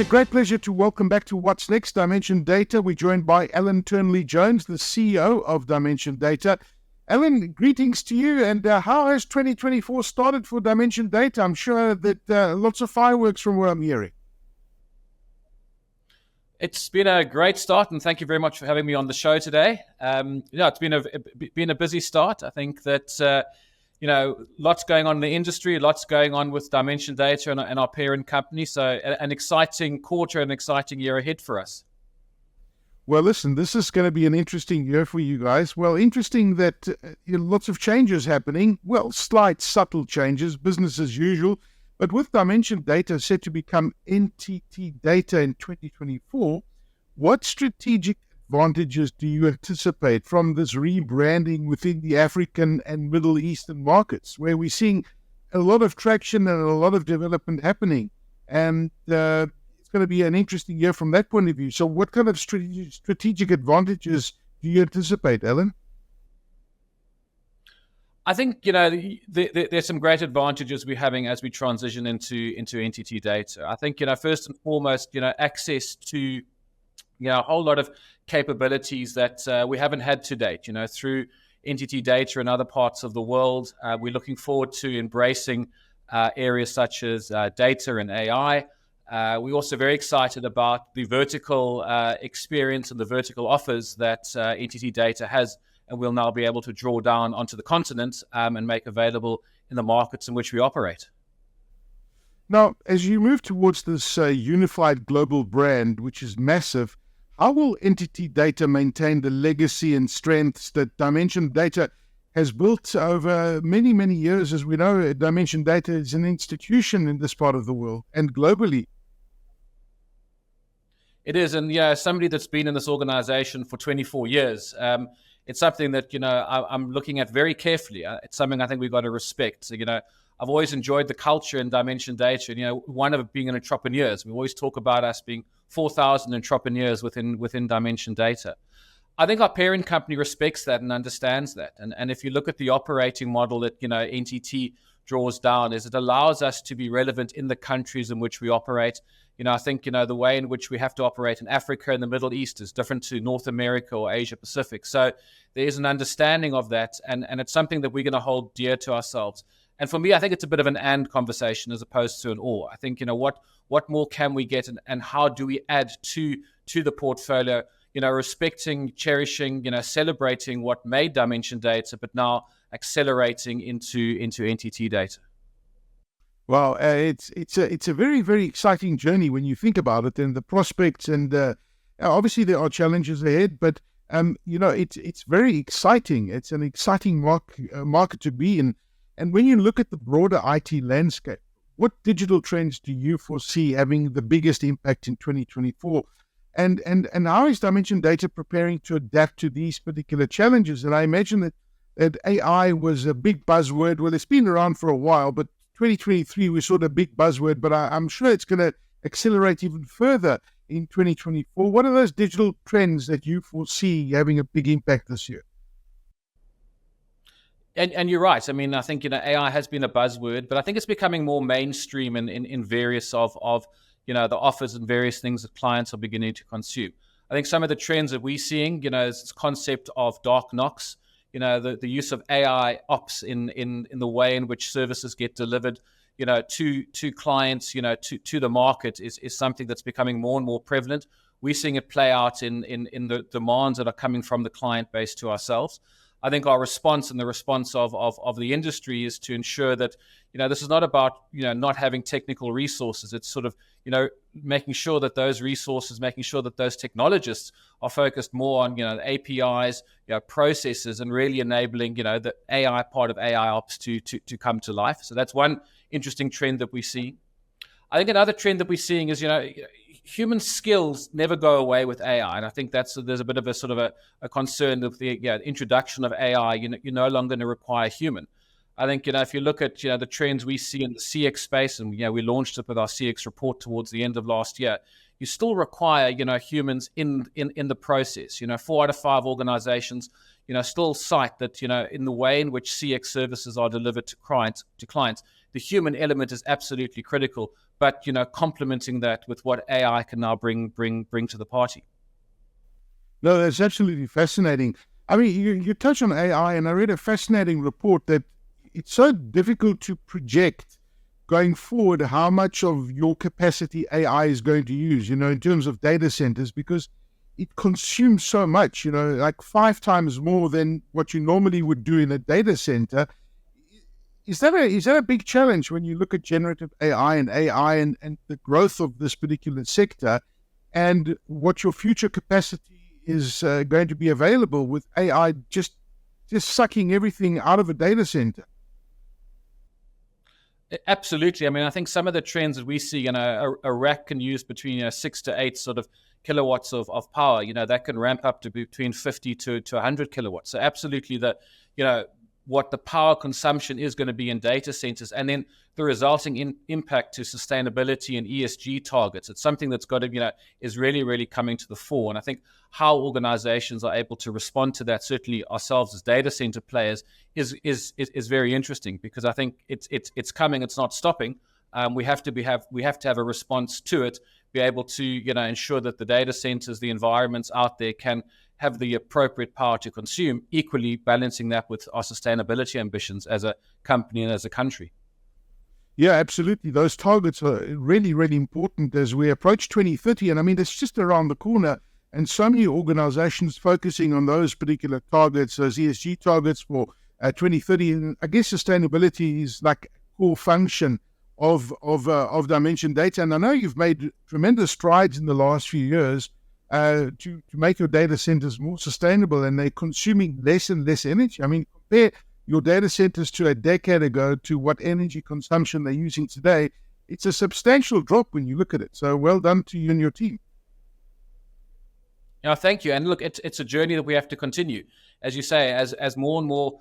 It's a great pleasure to welcome back to What's Next, Dimension Data. We're joined by Alan Turnley-Jones, the CEO of Dimension Data. Alan, greetings to you. And how has 2024 started for Dimension Data? I'm sure that lots of fireworks from what I'm hearing. It's been a great start, and thank you very much for having me on the show today. It's been a busy start. I think that lots going on in the industry, lots going on with Dimension Data and our parent company. So an exciting quarter, an exciting year ahead for us. Well, listen, this is going to be an interesting year for you guys. Well, interesting that lots of changes happening. Well, slight, subtle changes, business as usual. But with Dimension Data set to become NTT Data in 2024, what strategic advantages do you anticipate from this rebranding within the African and Middle Eastern markets, where we're seeing a lot of traction and a lot of development happening? And it's going to be an interesting year from that point of view. So what kind of strategic advantages do you anticipate, Alan? I think, there's some great advantages we're having as we transition into NTT Data. I think, first and foremost, access to, a whole lot of capabilities that we haven't had to date, through NTT Data and other parts of the world. We're looking forward to embracing areas such as data and AI. We're also very excited about the vertical experience and the vertical offers that NTT Data has, and we'll now be able to draw down onto the continent and make available in the markets in which we operate. Now, as you move towards this unified global brand, which is massive, how will NTT Data maintain the legacy and strengths that Dimension Data has built over many, many years? As we know, Dimension Data is an institution in this part of the world and globally. It is, and somebody that's been in this organization for 24 years, it's something that, I'm looking at very carefully. It's something I think we've got to respect. So, I've always enjoyed the culture in Dimension Data. One of being an entrepreneur. We always talk about us being 4,000 entrepreneurs within Dimension Data. I think our parent company respects that and understands that. And if you look at the operating model that, NTT draws down, is it allows us to be relevant in the countries in which we operate. I think, the way in which we have to operate in Africa and the Middle East is different to North America or Asia Pacific. So there is an understanding of that, and it's something that we're going to hold dear to ourselves. And for me, I think it's a bit of an and conversation as opposed to an or. I think, what more can we get and how do we add to the portfolio, respecting, cherishing, celebrating what made Dimension Data, but now accelerating into NTT Data. Well, it's a very, very exciting journey when you think about it, and the prospects, and obviously there are challenges ahead, but it's very exciting. It's an exciting market to be in. And when you look at the broader IT landscape, what digital trends do you foresee having the biggest impact in 2024? And how is Dimension Data preparing to adapt to these particular challenges? And I imagine that AI was a big buzzword. Well, it's been around for a while, but 2023 was sort of a big buzzword, but I'm sure it's going to accelerate even further in 2024. What are those digital trends that you foresee having a big impact this year? And you're right. I mean, I think, AI has been a buzzword, but I think it's becoming more mainstream in various of the offers and various things that clients are beginning to consume. I think some of the trends that we're seeing, is this concept of dark knocks, the use of AI ops in the way in which services get delivered, to clients, to the market is something that's becoming more and more prevalent. We're seeing it play out in the demands that are coming from the client base to ourselves. I think our response and the response of the industry is to ensure that, this is not about, not having technical resources. It's sort of, making sure that those resources, making sure that those technologists are focused more on, APIs, processes, and really enabling, the AI part of AI ops to come to life. So that's one interesting trend that we see. I think another trend that we're seeing is, human skills never go away with AI. And I think there's a bit of a sort of a concern of the introduction of AI. You're no longer going to require human. I think, if you look at, the trends we see in the CX space, and, we launched it with our CX report towards the end of last year, you still require, humans in the process. 4 out of 5 organizations, still cite that, in the way in which CX services are delivered to clients, the human element is absolutely critical, but complementing that with what AI can now bring to the party. No, that's absolutely fascinating. I mean, you touch on AI, and I read a fascinating report that it's so difficult to project going forward how much of your capacity AI is going to use, in terms of data centers, because it consumes so much, like 5 times more than what you normally would do in a data center. Is that a big challenge when you look at generative AI and the growth of this particular sector, and what your future capacity is going to be available with AI just sucking everything out of a data center? Absolutely. I mean, I think some of the trends that we see, a rack can use between 6 to 8 sort of kilowatts of power. That can ramp up to between 50 to 100 kilowatts. So absolutely, what the power consumption is going to be in data centers, and then the resulting impact to sustainability and ESG targets. It's something that's got to, is really, really coming to the fore. And I think how organizations are able to respond to that, certainly ourselves as data center players, is very interesting, because I think it's coming, it's not stopping. We have to have a response to it, be able to ensure that the data centers, the environments out there can have the appropriate power to consume, equally balancing that with our sustainability ambitions as a company and as a country. Yeah, absolutely. Those targets are really, really important as we approach 2030. And I mean, it's just around the corner. And so many organizations focusing on those particular targets, those ESG targets for 2030. And I guess sustainability is like a core function of Dimension Data. And I know you've made tremendous strides in the last few years to make your data centers more sustainable, and they're consuming less and less energy. I mean, compare your data centers to a decade ago to what energy consumption they're using today. It's a substantial drop when you look at it. So well done to you and your team. Yeah, thank you. And look, it's a journey that we have to continue. As you say, as more and more,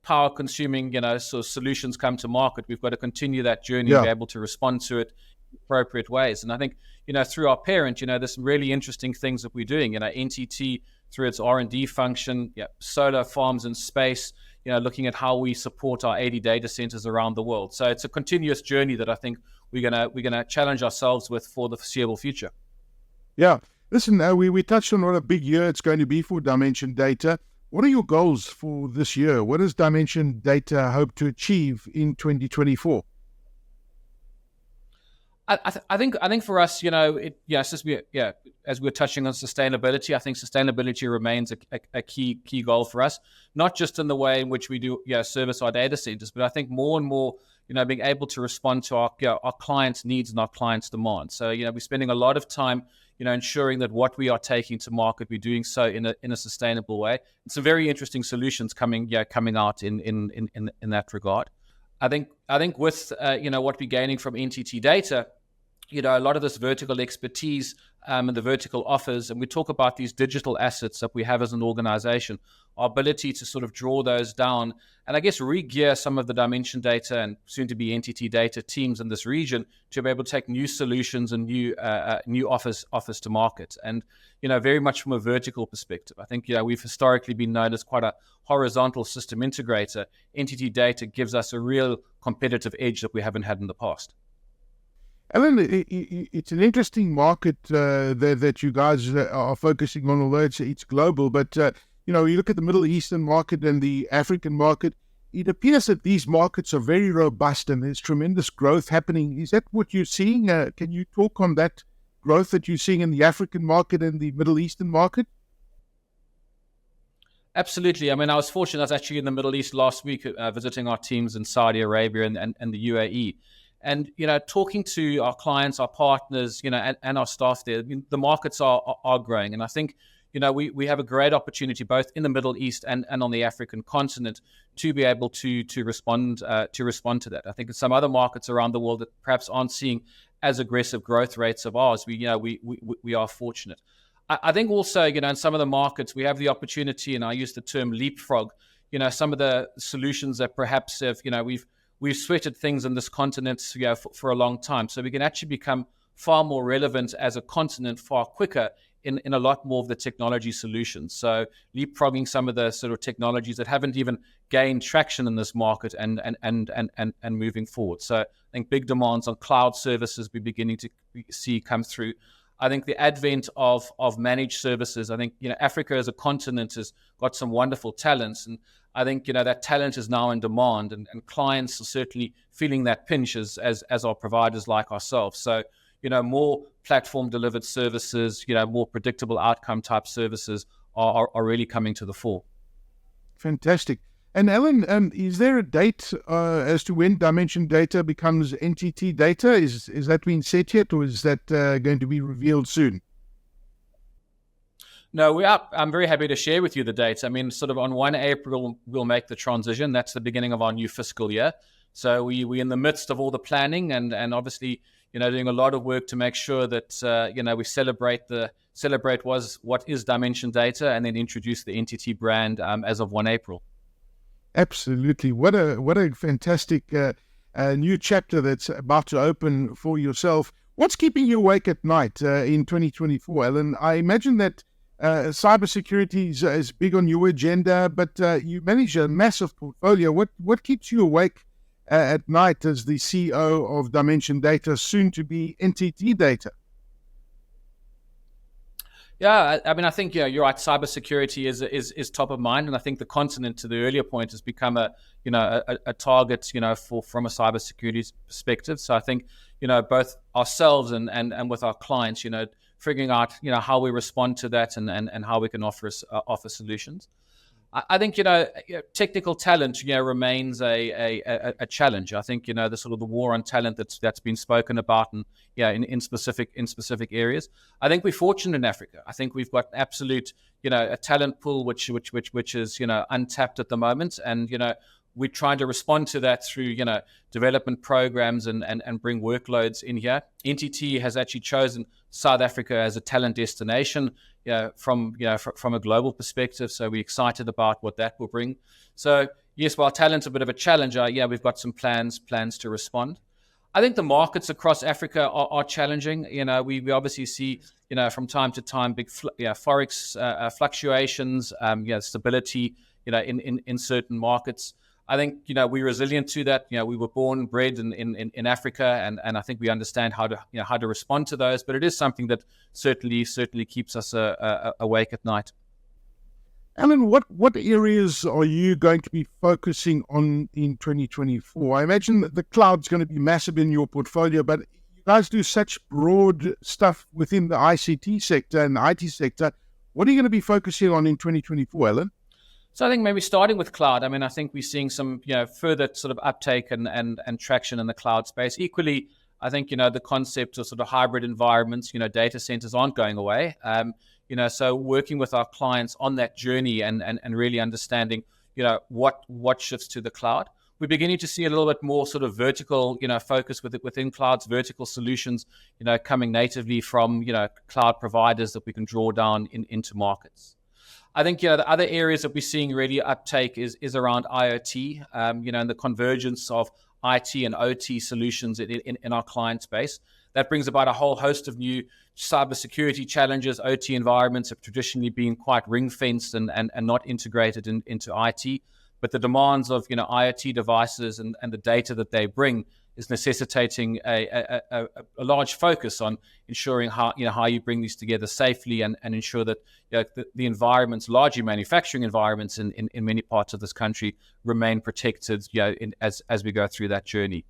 power consuming, sort of solutions come to market, we've got to continue that journey and be able to respond to it in appropriate ways. And I think, through our parent, there's some really interesting things that we're doing. NTT, through its R&D function, solar farms in space, looking at how we support our 80 data centers around the world. So it's a continuous journey that I think we're gonna challenge ourselves with for the foreseeable future. Yeah. Listen, we touched on what a big year it's going to be for Dimension Data. What are your goals for this year? What does Dimension Data hope to achieve in 2024? I think for us, as we're touching on sustainability, I think sustainability remains a key goal for us, not just in the way in which we do service our data centers, but I think more and more, being able to respond to our clients' needs and our clients' demands. So, we're spending a lot of time, ensuring that what we are taking to market, we're doing so in a sustainable way. And some very interesting solutions coming out in that regard. I think with what we're gaining from NTT Data, a lot of this vertical expertise and the vertical offers, and we talk about these digital assets that we have as an organization, our ability to sort of draw those down and I guess re-gear some of the Dimension Data and soon to be NTT Data teams in this region to be able to take new solutions and new offers to market. And, very much from a vertical perspective, I think, we've historically been known as quite a horizontal system integrator. NTT Data gives us a real competitive edge that we haven't had in the past. Alan, it's an interesting market that you guys are focusing on, although it's global. But, you look at the Middle Eastern market and the African market, it appears that these markets are very robust and there's tremendous growth happening. Is that what you're seeing? Can you talk on that growth that you're seeing in the African market and the Middle Eastern market? Absolutely. I mean, I was fortunate. I was actually in the Middle East last week visiting our teams in Saudi Arabia and the UAE. And, talking to our clients, our partners, and our staff there, the markets are growing. And I think, we have a great opportunity both in the Middle East and on the African continent to be able to respond to that. I think in some other markets around the world that perhaps aren't seeing as aggressive growth rates of ours, we are fortunate. I think also, in some of the markets we have the opportunity, and I use the term leapfrog, some of the solutions that perhaps have, we've sweated things in this continent for a long time. So we can actually become far more relevant as a continent far quicker in a lot more of the technology solutions. So leapfrogging some of the sort of technologies that haven't even gained traction in this market and moving forward. So I think big demands on cloud services we're beginning to see come through. I think the advent of managed services, I think, Africa as a continent has got some wonderful talents. And I think, that talent is now in demand, and clients are certainly feeling that pinch as our providers like ourselves. So, more platform delivered services, more predictable outcome type services are really coming to the fore. Fantastic. And Alan, is there a date as to when Dimension Data becomes NTT Data? Is that been set yet, or is that going to be revealed soon? No, I'm very happy to share with you the dates. I mean, sort of on 1 April, we'll make the transition. That's the beginning of our new fiscal year. So we're in the midst of all the planning and obviously, doing a lot of work to make sure that, we celebrate what is Dimension Data and then introduce the NTT brand as of 1 April. Absolutely. What a fantastic new chapter that's about to open for yourself. What's keeping you awake at night in 2024, Alan? I imagine that cybersecurity is big on your agenda, but you manage a massive portfolio. What keeps you awake at night as the CEO of Dimension Data, soon to be NTT Data? Yeah, I mean, I think you're right. Cybersecurity is top of mind, and I think the continent, to the earlier point, has become a target, from a cybersecurity perspective. So I think both ourselves and with our clients, figuring out how we respond to that and how we can offer solutions. I think technical talent remains a challenge. I think the sort of the war on talent that's been spoken about and in specific areas. I think we're fortunate in Africa. I think we've got absolute a talent pool which is untapped at the moment, and we're trying to respond to that through development programs and bring workloads in here. NTT has actually chosen South Africa as a talent destination from a global perspective. So we're excited about what that will bring. So yes, while talent's a bit of a challenge, we've got some plans to respond. I think the markets across Africa are challenging. We obviously see from time to time big forex fluctuations, stability in certain markets. I think we're resilient to that. We were born and bred in Africa, and I think we understand how to respond to those. But it is something that certainly keeps us awake at night. Alan, what areas are you going to be focusing on in 2024? I imagine that the cloud's going to be massive in your portfolio, but you guys do such broad stuff within the ICT sector and the IT sector. What are you going to be focusing on in 2024, Alan? So I think maybe starting with cloud. I mean, I think we're seeing some further sort of uptake and traction in the cloud space. Equally, I think the concept of sort of hybrid environments, data centers aren't going away. So working with our clients on that journey and really understanding what shifts to the cloud. We're beginning to see a little bit more sort of vertical focus within clouds, vertical solutions coming natively from cloud providers that we can draw down into markets. I think the other areas that we're seeing really uptake is around IoT, and the convergence of IT and OT solutions in our client space. That brings about a whole host of new cybersecurity challenges. OT environments have traditionally been quite ring-fenced and not integrated into IT, but the demands of IoT devices and the data that they bring is necessitating a large focus on ensuring how you bring these together safely and ensure that the environments, largely manufacturing environments in many parts of this country, remain protected as we go through that journey.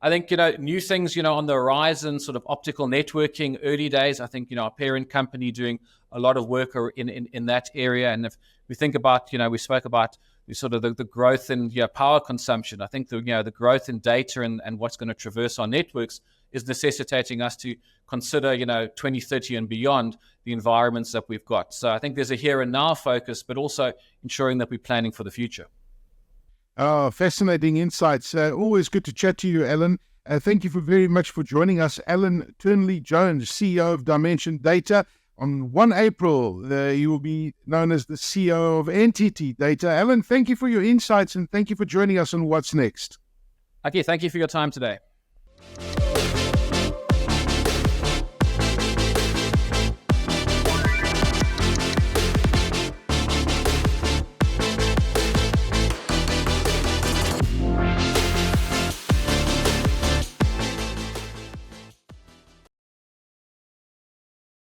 I think new things on the horizon, sort of optical networking, early days. I think our parent company doing a lot of work in that area. And if we think about we spoke about sort of the growth in power consumption. I think the growth in data and what's going to traverse our networks is necessitating us to consider 2030 and beyond the environments that we've got. So I think there's a here and now focus, but also ensuring that we're planning for the future. Oh, fascinating insights. Always good to chat to you, Alan. Thank you very much for joining us. Alan Turnley-Jones, CEO of Dimension Data. On 1 April, you will be known as the CEO of NTT Data. Alan, thank you for your insights and thank you for joining us on What's Next. Okay, thank you for your time today.